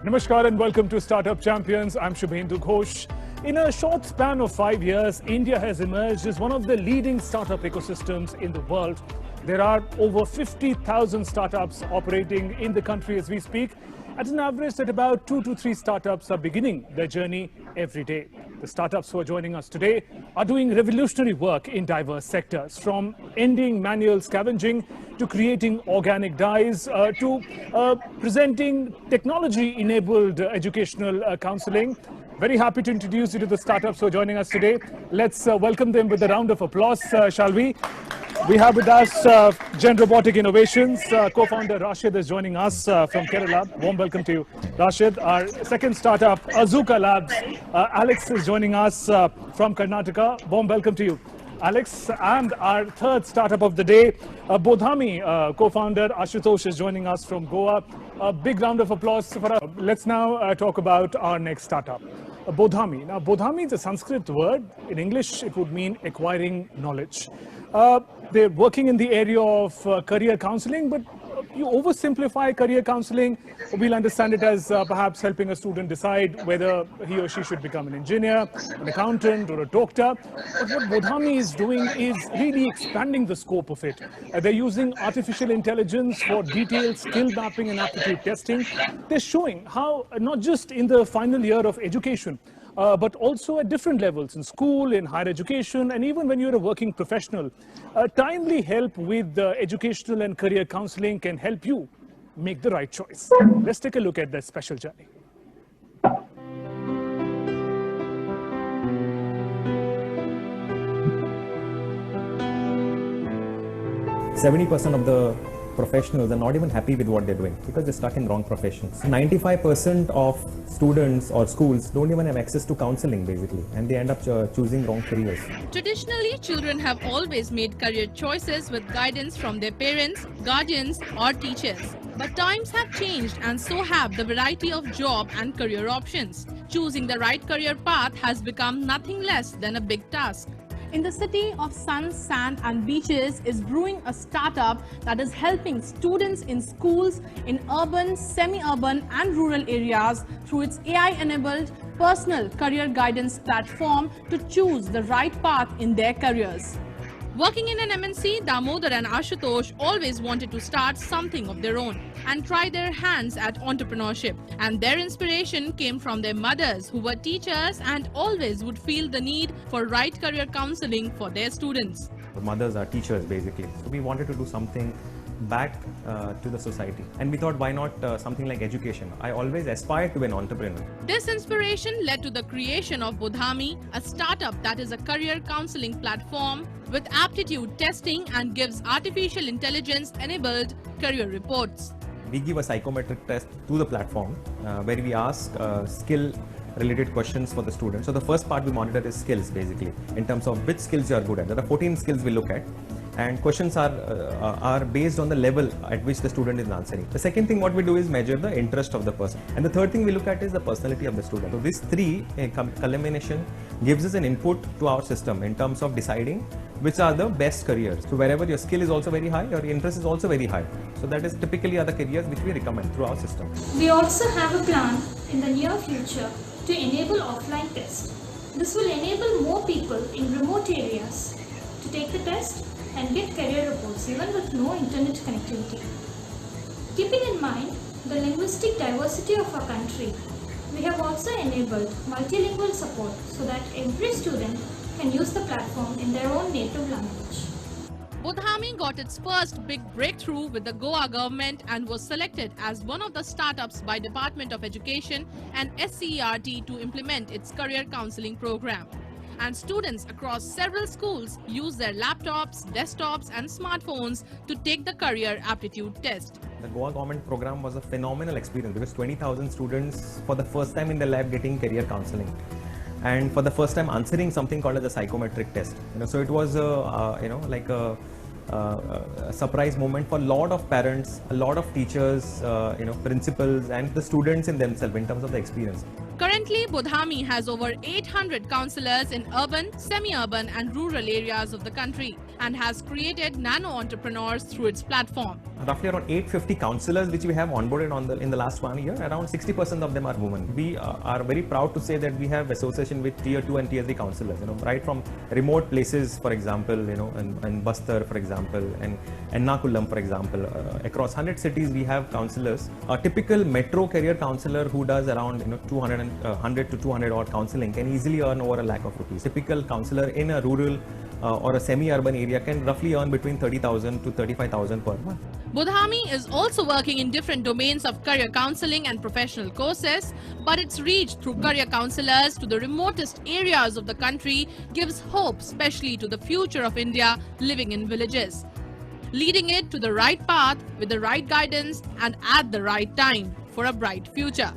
Namaskar and welcome to Startup Champions. I'm Shubhendu Ghosh. In a short span of 5 years, India has emerged as one of the leading startup ecosystems in the world. There are over 50,000 startups operating in the country as we speak. At an average that about 2 to 3 startups are beginning their journey every day. The startups who are joining us today are doing revolutionary work in diverse sectors, from ending manual scavenging to creating organic dyes to presenting technology-enabled educational counseling. Very happy to introduce you to the startups who are joining us today. Let's welcome them with a round of applause, shall we? We have with us Gen Robotic Innovations. Co-founder Rashid is joining us from Kerala. Warm welcome to you, Rashid. Our second startup, Azuka Labs. Alex is joining us from Karnataka. Warm welcome to you, Alex. And our third startup of the day, Bodhami co-founder Ashutosh is joining us from Goa. A big round of applause for us. Let's now talk about our next startup, Bodhami. Now, Bodhami is a Sanskrit word. In English, it would mean acquiring knowledge. They're working in the area of career counseling, but you oversimplify career counseling. We'll understand it as perhaps helping a student decide whether he or she should become an engineer, an accountant, or a doctor. But what Bodhami is doing is really expanding the scope of it. They're using artificial intelligence for detailed skill mapping and aptitude testing. They're showing how, not just in the final year of education, but also at different levels in school, in higher education, and even when you're a working professional. Timely help with educational and career counseling can help you make the right choice. Let's take a look at that special journey. 70% of the professionals are not even happy with what they're doing because they're stuck in wrong professions. 95% of students or schools don't even have access to counseling basically, and they end up choosing wrong careers. Traditionally, children have always made career choices with guidance from their parents, guardians or teachers. But times have changed, and so have the variety of job and career options. Choosing the right career path has become nothing less than a big task. In the city of sun, sand and beaches is brewing a startup that is helping students in schools in urban, semi-urban and rural areas through its AI-enabled personal career guidance platform to choose the right path in their careers. Working in an MNC, Damodar and Ashutosh always wanted to start something of their own and try their hands at entrepreneurship. And their inspiration came from their mothers, who were teachers and always would feel the need for right career counseling for their students. The mothers are teachers basically. So we wanted to do something back to the society. And we thought, why not something like education? I always aspired to be an entrepreneur. This inspiration led to the creation of Bodhami, a startup that is a career counseling platform with aptitude testing and gives artificial intelligence-enabled career reports. We give a psychometric test to the platform where we ask skill-related questions for the students. So the first part we monitor is skills basically, in terms of which skills you are good at. There are 14 skills we look at. And questions are based on the level at which the student is answering. The second thing what we do is measure the interest of the person. And the third thing we look at is the personality of the student. So these three culmination gives us an input to our system in terms of deciding which are the best careers. So wherever your skill is also very high, your interest is also very high. So that is typically are the careers which we recommend through our system. We also have a plan in the near future to enable offline tests. This will enable more people in remote areas to take the test and get career reports even with no internet connectivity. Keeping in mind the linguistic diversity of our country, we have also enabled multilingual support so that every student can use the platform in their own native language. Bodhami got its first big breakthrough with the Goa government and was selected as one of the startups by Department of Education and SCERT to implement its career counseling program. And students across several schools use their laptops, desktops and smartphones to take the career aptitude test. The Goa government program was a phenomenal experience because 20,000 students for the first time in the lab getting career counseling. And for the first time answering something called as a psychometric test. So it was like a surprise moment for a lot of parents, a lot of teachers, principals and the students in themselves in terms of the experience. Currently, Bodhami has over 800 counselors in urban, semi-urban and rural areas of the country. and has created nano entrepreneurs through its platform. Roughly around 850 counselors which we have onboarded in the last 1 year. Around 60% of them are women. We are very proud to say that we have association with tier 2 and tier 3 counselors. Right from remote places, for example, in Bastar, for example, and Ernakulam, for example, across 100 cities we have counselors. A typical metro career counselor who does around 100 to 200 odd counseling can easily earn over ₹1,00,000. Typical counselor in a rural or a semi-urban area can roughly earn between 30,000 to 35,000 per month. Budhami is also working in different domains of career counseling and professional courses, but its reach through career counselors to the remotest areas of the country gives hope, especially to the future of India living in villages, leading it to the right path with the right guidance and at the right time for a bright future.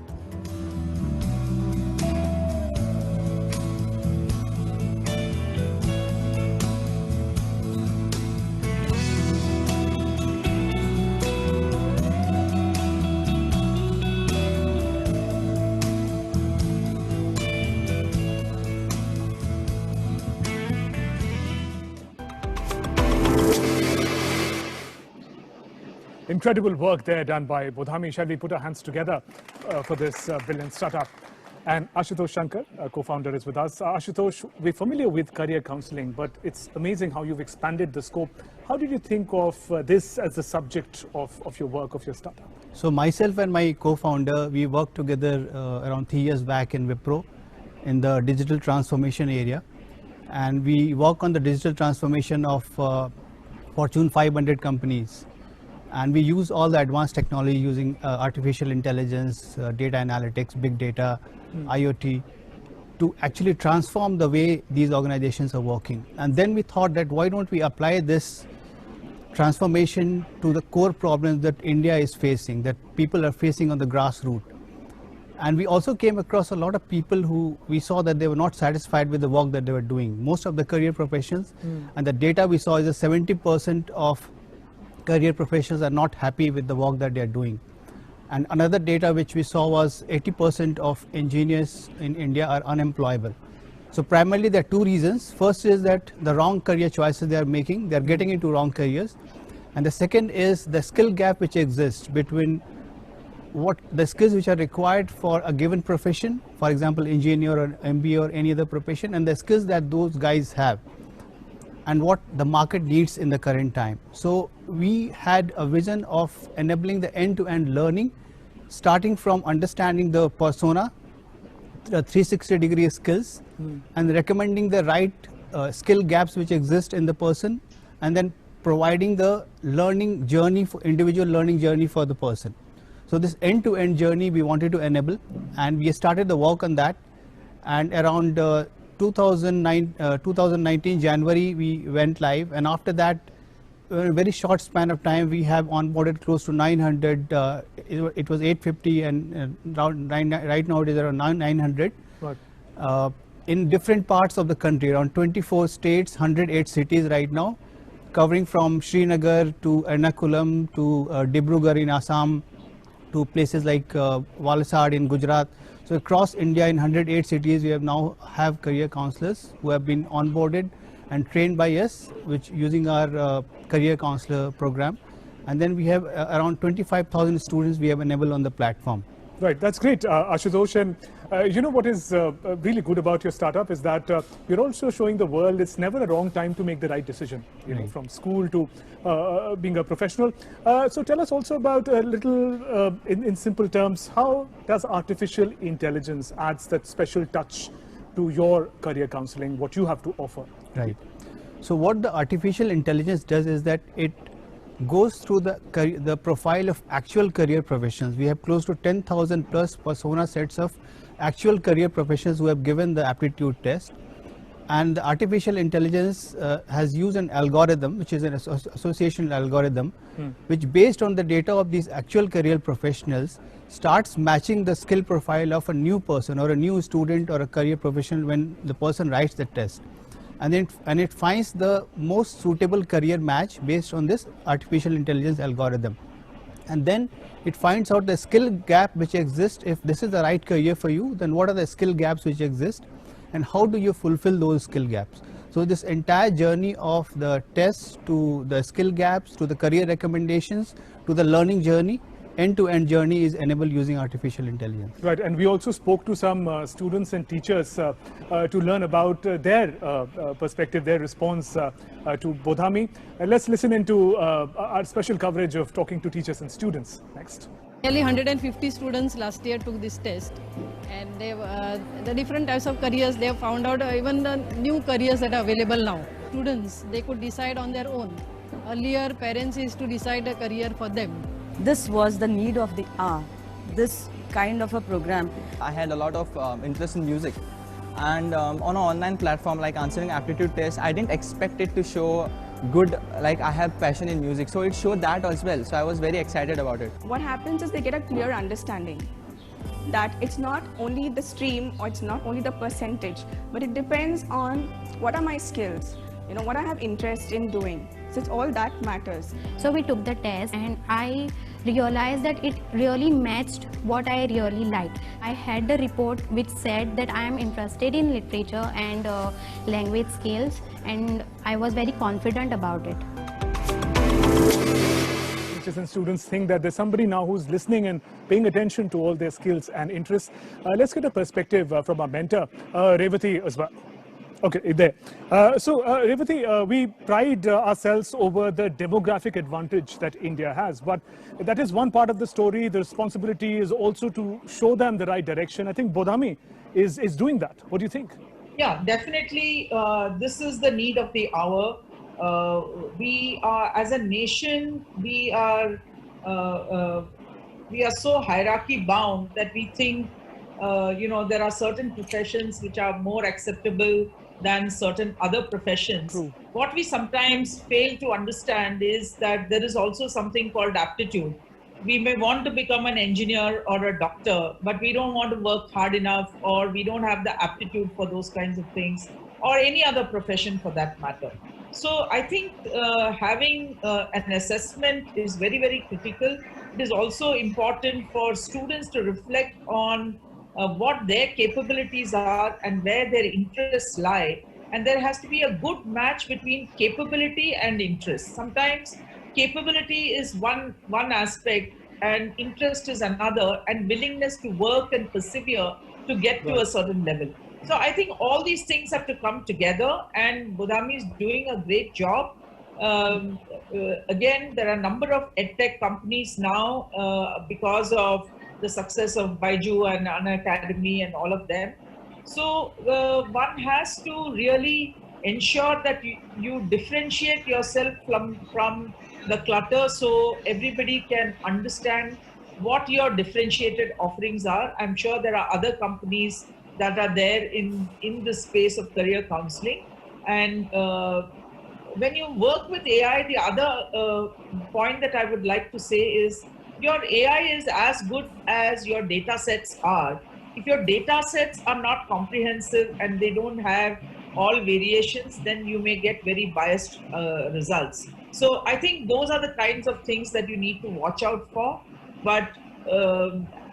Incredible work there done by Budhami. Shall we put our hands together for this brilliant startup? And Ashutosh Shankar, co-founder, is with us. Ashutosh, we're familiar with career counseling, but it's amazing how you've expanded the scope. How did you think of this as the subject of your work, of your startup? So myself and my co-founder, we worked together around 3 years back in Wipro in the digital transformation area. And we work on the digital transformation of Fortune 500 companies. And we use all the advanced technology using artificial intelligence, data analytics, big data, IoT, to actually transform the way these organizations are working. And then we thought that why don't we apply this transformation to the core problems that India is facing, that people are facing on the grassroots. And we also came across a lot of people who we saw that they were not satisfied with the work that they were doing. Most of the career professions, and the data we saw is that 70% of career professionals are not happy with the work that they are doing. And another data which we saw was 80% of engineers in India are unemployable. So primarily there are two reasons. First is that the wrong career choices they are making, they are getting into wrong careers. And the second is the skill gap which exists between what the skills which are required for a given profession, for example engineer or MBA or any other profession, and the skills that those guys have, and what the market needs in the current time. So we had a vision of enabling the end-to-end learning, starting from understanding the persona, the 360-degree skills, and recommending the right skill gaps which exist in the person, and then providing the learning journey, for individual learning journey for the person. So this end-to-end journey we wanted to enable, and we started the work on that. And around 2019 January we went live, and after that in a very short span of time we have onboarded close to 900. It was 850 and right now it is around 900. Right. In different parts of the country, around 24 states, 108 cities right now, covering from Srinagar to Ernakulam to Dibrugarh in Assam to places like Valsad in Gujarat. So across India in 108 cities, we now have career counselors who have been onboarded and trained by us, which using our career counselor program. And then we have around 25,000 students we have enabled on the platform. Right, that's great, Ashutosh. And you know what is really good about your startup is that you're also showing the world it's never a wrong time to make the right decision, you know, from school to being a professional. So tell us also about a little, in simple terms, how does artificial intelligence adds that special touch to your career counseling, what you have to offer? Right. So what the artificial intelligence does is that it goes through the profile of actual career professions. We have close to 10,000 plus persona sets of actual career professions who have given the aptitude test. And the artificial intelligence has used an algorithm, which is an association algorithm, which based on the data of these actual career professionals starts matching the skill profile of a new person or a new student or a career professional when the person writes the test. And it finds the most suitable career match based on this artificial intelligence algorithm. And then it finds out the skill gap which exists. If this is the right career for you, then what are the skill gaps which exist and how do you fulfill those skill gaps? So this entire journey of the tests to the skill gaps to the career recommendations to the learning journey, end-to-end journey is enabled using artificial intelligence. Right, and we also spoke to some students and teachers to learn about their perspective, their response to Bodhami. Let's listen into our special coverage of talking to teachers and students next. Nearly 150 students last year took this test, and the different types of careers they have found out, even the new careers that are available now. Students, they could decide on their own. Earlier, parents used to decide a career for them. This was the need of the hour, this kind of a program. I had a lot of interest in music, and on an online platform like answering aptitude tests, I didn't expect it to show good, like I have passion in music, so it showed that as well, so I was very excited about it. What happens is they get a clear understanding that it's not only the stream or it's not only the percentage, but it depends on what are my skills, you know, what I have interest in doing. So it's all that matters. So we took the test and I realized that it really matched what I really liked. I had the report which said that I am interested in literature and language skills, and I was very confident about it. Teachers and students think that there's somebody now who's listening and paying attention to all their skills and interests. Let's get a perspective from our mentor, Revati as well. Okay, there. Revati, we pride ourselves over the demographic advantage that India has, but that is one part of the story. The responsibility is also to show them the right direction. I think Bodhami is doing that. What do you think? Yeah, definitely. This is the need of the hour. We are, as a nation, we are so hierarchy bound that we think, there are certain professions which are more acceptable than certain other professions. True. What we sometimes fail to understand is that there is also something called aptitude. We may want to become an engineer or a doctor, but we don't want to work hard enough, or we don't have the aptitude for those kinds of things, or any other profession for that matter. So I think having an assessment is very, very critical. It is also important for students to reflect on what their capabilities are and where their interests lie. And there has to be a good match between capability and interest. Sometimes capability is one aspect and interest is another, and willingness to work and persevere to get to a certain level. So I think all these things have to come together, and Bodhami is doing a great job. Again, there are a number of edtech companies now because of the success of Baiju and Unacademy and all of them. So one has to really ensure that you differentiate yourself from the clutter, so everybody can understand what your differentiated offerings are. I'm sure there are other companies that are there in the space of career counseling. And when you work with AI, the other point that I would like to say is, your AI is as good as your data sets are. If your data sets are not comprehensive and they don't have all variations, then you may get very biased results. So I think those are the kinds of things that you need to watch out for. But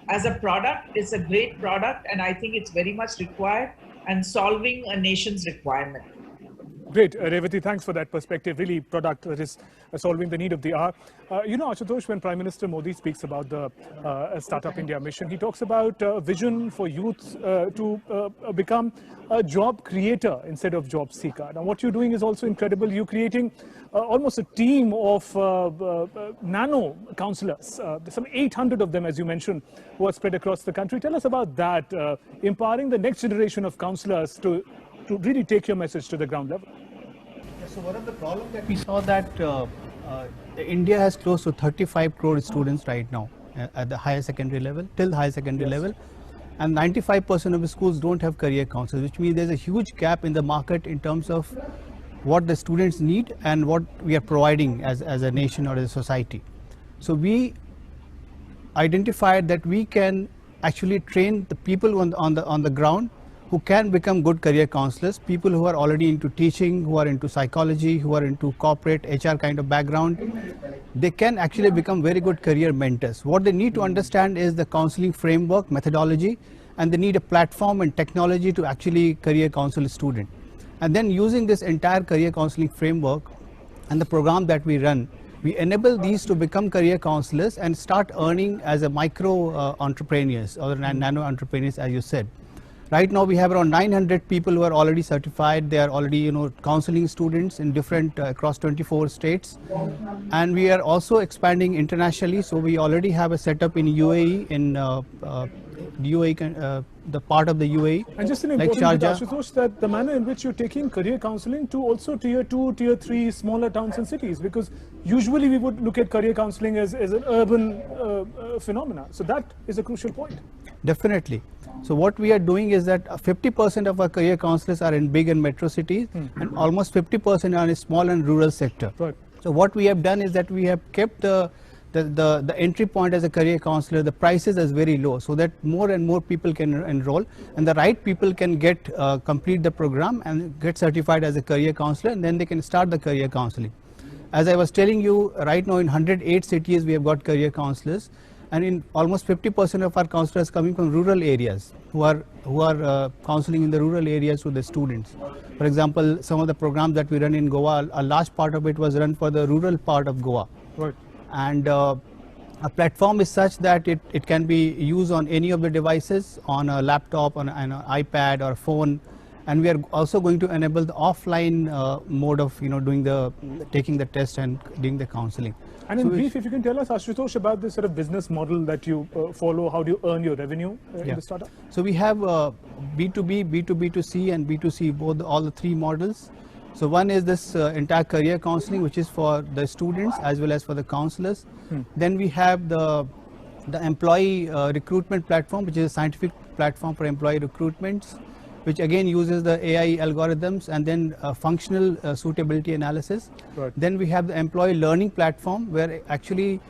as a product, it's a great product, and I think it's very much required and solving a nation's requirement. Great, Revati, thanks for that perspective. Really, product that is solving the need of the hour. Ashutosh, when Prime Minister Modi speaks about the Startup India mission, he talks about a vision for youth to become a job creator instead of job seeker. Now, what you're doing is also incredible. You're creating almost a team of nano counselors. There's some 800 of them, as you mentioned, who are spread across the country. Tell us about that, empowering the next generation of counselors to really take your message to the ground level. So one of the problems that we saw that India has close to 35 crore students right now at the higher secondary level, till the higher secondary level, and 95% of the schools don't have career counselors, which means there's a huge gap in the market in terms of what the students need and what we are providing as a nation or as a society. So we identified that we can actually train the people on the ground who can become good career counselors, people who are already into teaching, who are into psychology, who are into corporate HR kind of background. They can actually become very good career mentors. What they need to understand is the counseling framework, methodology, and they need a platform and technology to actually career counsel a student. And then using this entire career counseling framework and the program that we run, we enable these to become career counselors and start earning as a micro entrepreneurs or nano entrepreneurs, as you said. Right now we have around 900 people who are already certified. They are already counseling students in different across 24 states, and we are also expanding internationally. So we already have a setup in UAE, in UAE, the part of the UAE, and just an like important Sharjah. bit, Ashutosh, that the manner in which you're taking career counseling to also tier 2, tier 3 smaller towns and cities, because usually we would look at career counseling as an urban phenomena. So that is a crucial point. Definitely. So what we are doing is that 50% of our career counselors are in big and metro cities, and almost 50% are in small and rural sector. Right. So what we have done is that we have kept the entry point as a career counselor, the prices as very low, so that more and more people can enroll, and the right people can get complete the program and get certified as a career counselor, and then they can start the career counseling. As I was telling you, right now in 108 cities we have got career counselors, and in almost 50% of our counselors coming from rural areas who are counseling in the rural areas to the students. For example, some of the programs that we run in Goa, a large part of it was run for the rural part of Goa. Right. And a platform is such that it can be used on any of the devices, on a laptop, on an iPad or phone, and we are also going to enable the offline mode of taking the test and doing the counseling. And in brief, if you can tell us, Ashutosh, about this sort of business model that you follow, how do you earn your revenue in the startup? So we have B2B, B2B2C, and B2C, all the three models. So one is this entire career counseling, which is for the students as well as for the counselors. Then we have the employee recruitment platform, which is a scientific platform for employee recruitments, which again uses the AI algorithms, and then functional suitability analysis. Right. Then we have the employee learning platform, where actually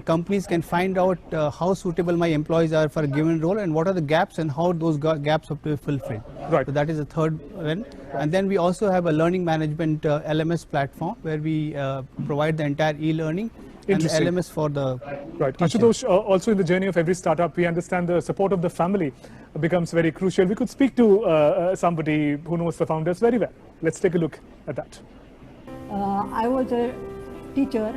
companies can find out how suitable my employees are for a given role and what are the gaps and how those gaps have to be fulfilled. Right. So that is the third one. And then we also have a learning management LMS platform, where we provide the entire e-learning and the LMS for the Right. teacher. Ashutosh, also in the journey of every startup, we understand the support of the family becomes very crucial. We could speak to somebody who knows the founders very well. Let's take a look at that. I was a teacher,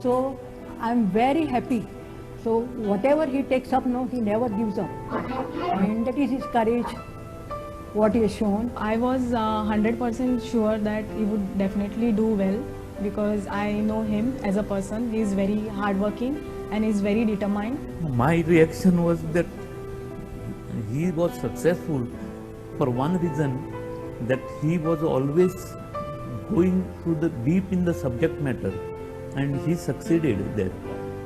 so I'm very happy. So whatever he takes up now, he never gives up. And that is his courage, what he has shown. I was 100% sure that he would definitely do well, because I know him as a person. He is very hardworking and is very determined. My reaction was that he was successful for one reason, that he was always going through the deep in the subject matter, and he succeeded there.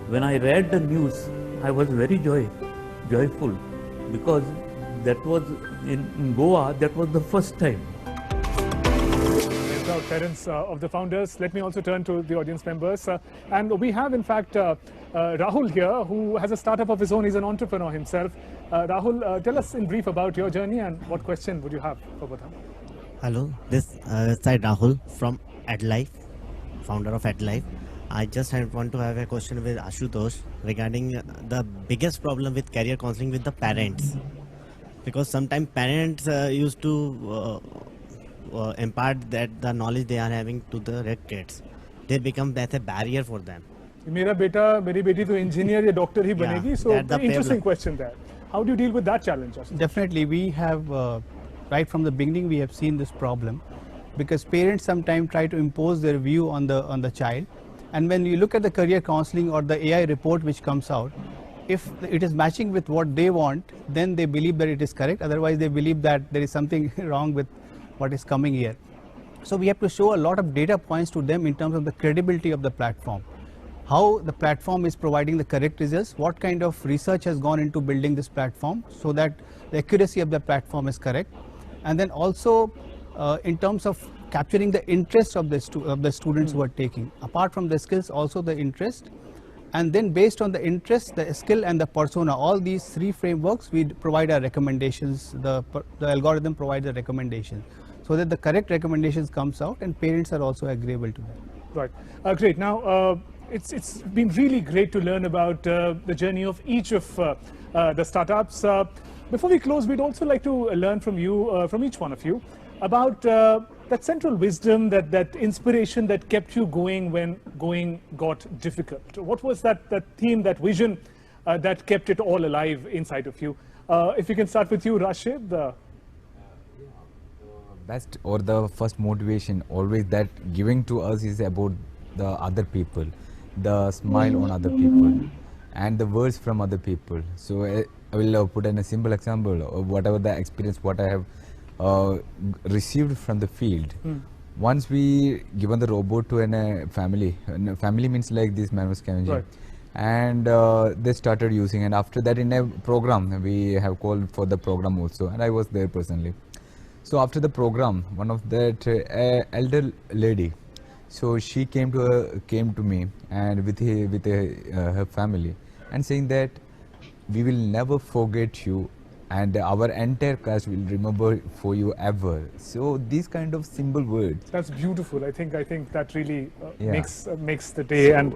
When I read the news, I was very joyful, because that was in Goa, that was the first time. Proud parents of the founders. Let me also turn to the audience members. And we have, in fact, Rahul here, who has a startup of his own. He's an entrepreneur himself. Rahul, tell us in brief about your journey, and what question would you have for Botham? Hello, this side Rahul from AdLife, founder of AdLife. I just want to have a question with Ashutosh regarding the biggest problem with career counseling with the parents. Because sometimes parents used to impart that the knowledge they are having to the kids. They become that's a barrier for them. मेरा बेटा मेरी बेटी तो engineer या doctor ही बनेगी. So interesting question there. How do you deal with that challenge? Definitely, we have right from the beginning we have seen this problem, because parents sometimes try to impose their view on the child, and when you look at the career counseling or the AI report which comes out, if it is matching with what they want, then they believe that it is correct. Otherwise, they believe that there is something wrong with what is coming here. So we have to show a lot of data points to them in terms of the credibility of the platform, how the platform is providing the correct results, what kind of research has gone into building this platform so that the accuracy of the platform is correct, and then also in terms of capturing the interest of the students who are taking, apart from the skills, also the interest. And then based on the interest, the skill and the persona, all these three frameworks, we provide our recommendations. The algorithm provides the recommendations so that the correct recommendations comes out, and parents are also agreeable to that. Right. Great. Now, it's been really great to learn about the journey of each of the startups. Before we close, we'd also like to learn from you, from each one of you. about that central wisdom, that inspiration that kept you going when going got difficult. What was that theme, that vision that kept it all alive inside of you? If you can start with you, Rashid. Best or the first motivation always that giving to us is about the other people, the smile on other people and the words from other people. So I will put in a simple example of whatever the experience what I have received from the field. Once we given the robot to a family, and family means like this man was scavenging. Right. And they started using, and after that in a program we have called for the program also, and I was there personally. So after the program, one of that elder lady, so she came to me and with her family and saying that we will never forget you and our entire class will remember for you ever. So these kind of simple words. That's beautiful. I think that really Yeah. makes the day and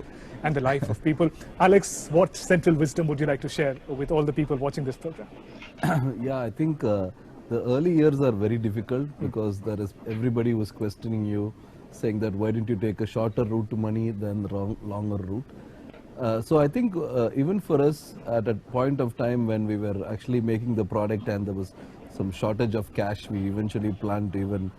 the life of people. Alex, what central wisdom would you like to share with all the people watching this program? Yeah, I think the early years are very difficult because everybody was questioning you, saying that why didn't you take a shorter route to money than the longer route. So I think even for us at a point of time when we were actually making the product and there was some shortage of cash, we eventually planned to even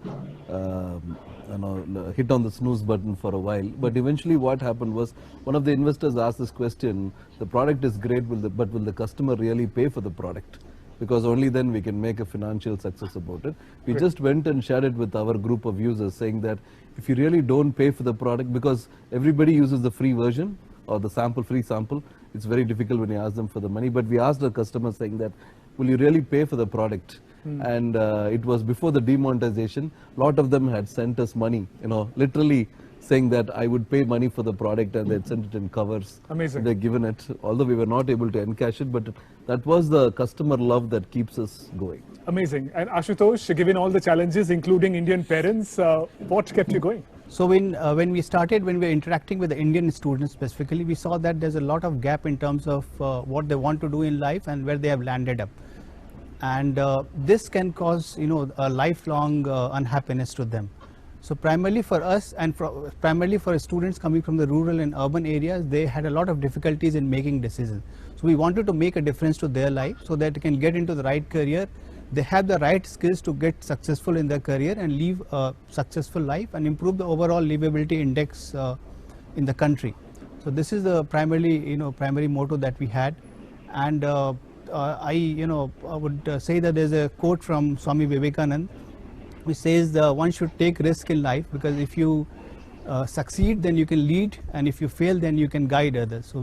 hit on the snooze button for a while. But eventually what happened was one of the investors asked this question: the product is great, but will the customer really pay for the product? Because only then we can make a financial success about it. We just went and shared it with our group of users, saying that if you really don't pay for the product, because everybody uses the free version or the free sample, it's very difficult when you ask them for the money. But we asked the customer saying that, will you really pay for the product? And it was before the demonetization. A lot of them had sent us money, literally saying that I would pay money for the product, and they'd sent it in covers. Amazing. They'd given it, although we were not able to encash it, but that was the customer love that keeps us going. Amazing. And Ashutosh, given all the challenges, including Indian parents, what kept you going? So when we started, when we were interacting with the Indian students specifically, we saw that there's a lot of gap in terms of what they want to do in life and where they have landed up. And this can cause, a lifelong unhappiness to them. So primarily for us and primarily for students coming from the rural and urban areas, they had a lot of difficulties in making decisions. So we wanted to make a difference to their life so that they can get into the right career. They have the right skills to get successful in their career and live a successful life and improve the overall livability index in the country. So this is the primary motto that we had. And I would say that there's a quote from Swami Vivekananda which says one should take risk in life, because if you succeed, then you can lead, and if you fail, then you can guide others. So